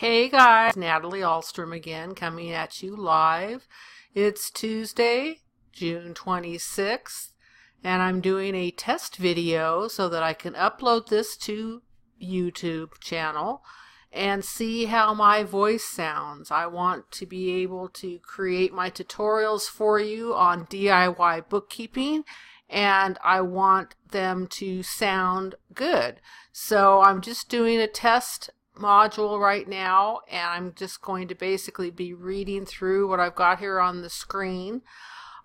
Hey guys, Natalie Alstrom again, coming at you live. It's Tuesday, June 26th, and I'm doing a test video so that I can upload this to YouTube channel and see how my voice sounds. I want to be able to create my tutorials for you on DIY bookkeeping, and I want them to sound good. So I'm just doing a test module right now, and I'm just going to basically be reading through what I've got here on the screen.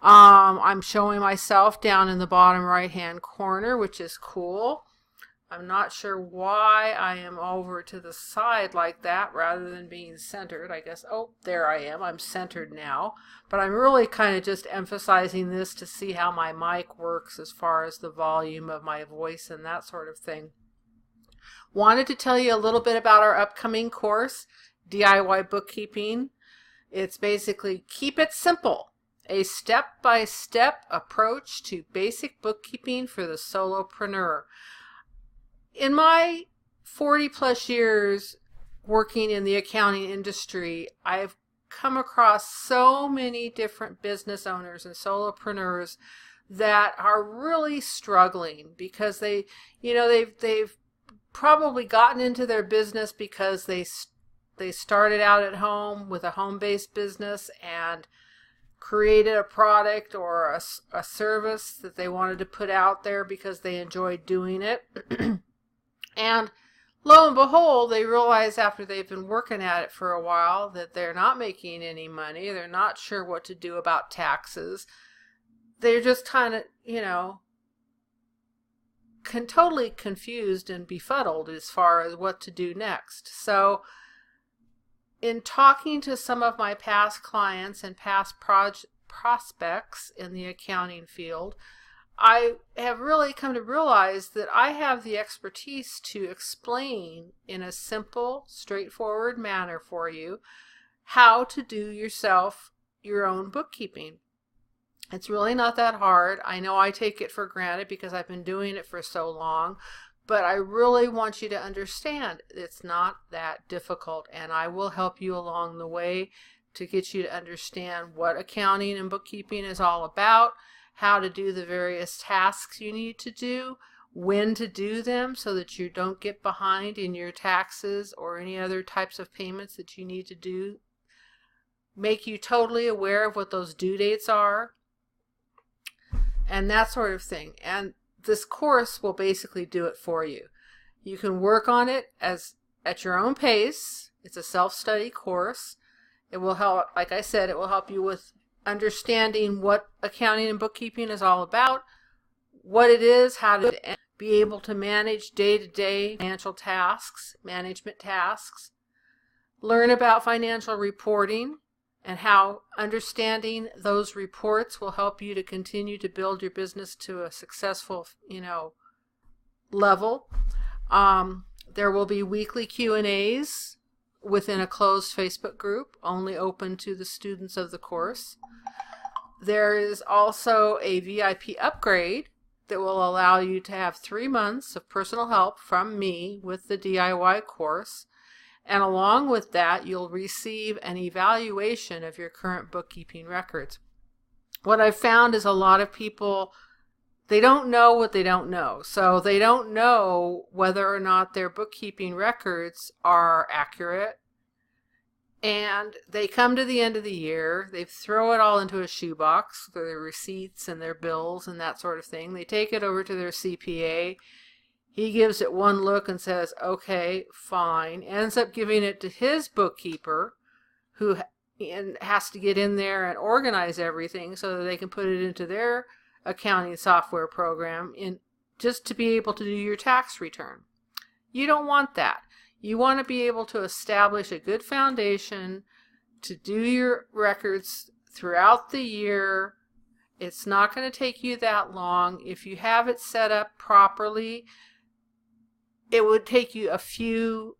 I'm showing myself down in the bottom right hand corner, which is cool. I'm not sure why I am over to the side like that rather than being centered. I guess, oh, there I am. I'm centered now. But I'm really kind of just emphasizing this to see how my mic works as far as the volume of my voice and that sort of thing. Wanted to tell you a little bit about our upcoming course, DIY Bookkeeping. It's basically Keep It Simple, a step-by-step approach to basic bookkeeping for the solopreneur. In my 40 plus years working in the accounting industry, I've come across so many different business owners and solopreneurs that are really struggling because they've probably gotten into their business because they started out at home with a home-based business and created a product or a service that they wanted to put out there because they enjoyed doing it. And lo and behold, they realize after they've been working at it for a while that they're not making any money. They're not sure what to do about taxes. They're just kind of, totally confused and befuddled as far as what to do next. So in talking to some of my past clients and past prospects in the accounting field, I have really come to realize that I have the expertise to explain in a simple, straightforward manner for you how to do yourself your own bookkeeping. It's really not that hard. I know I take it for granted because I've been doing it for so long, but I really want you to understand it's not that difficult, and I will help you along the way to get you to understand what accounting and bookkeeping is all about, how to do the various tasks you need to do, when to do them so that you don't get behind in your taxes or any other types of payments that you need to do, make you totally aware of what those due dates are, and that sort of thing. And this course will basically do it for you. You can work on it at your own pace. It's a self-study course. It will help, like I said, it will help you with understanding what accounting and bookkeeping is all about, what it is, how to be able to manage day-to-day financial tasks, management tasks, learn about financial reporting, and how understanding those reports will help you to continue to build your business to a successful, level. There will be weekly Q&As within a closed Facebook group, only open to the students of the course. There is also a VIP upgrade that will allow you to have 3 months of personal help from me with the DIY course. And along with that, you'll receive an evaluation of your current bookkeeping records. What I've found is a lot of people, they don't know what they don't know. So they don't know whether or not their bookkeeping records are accurate. And they come to the end of the year, they throw it all into a shoebox, their receipts and their bills and that sort of thing. They take it over to their CPA. He gives it one look and says, okay, fine. Ends up giving it to his bookkeeper, who has to get in there and organize everything so that they can put it into their accounting software program just to be able to do your tax return. You don't want that. You want to be able to establish a good foundation to do your records throughout the year. It's not going to take you that long. If you have it set up properly, it would take you a few,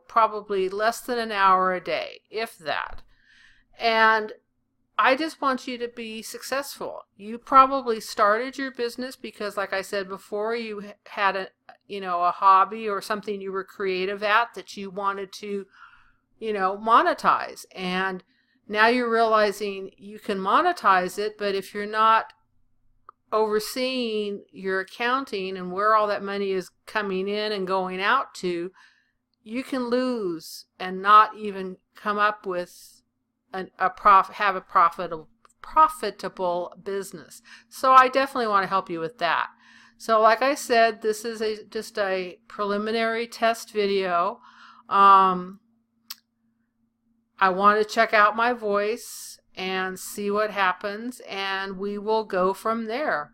probably less than an hour a day, if that. And I just want you to be successful. You probably started your business because, like I said before, you had a hobby or something you were creative at that you wanted to monetize. And now you're realizing you can monetize it, but if you're not overseeing your accounting and where all that money is coming in and going out to, you can lose and not even come up with have a profitable business. So I definitely want to help you with that. So like I said, this is just a preliminary test video. I want to check out my voice and see what happens, and we will go from there.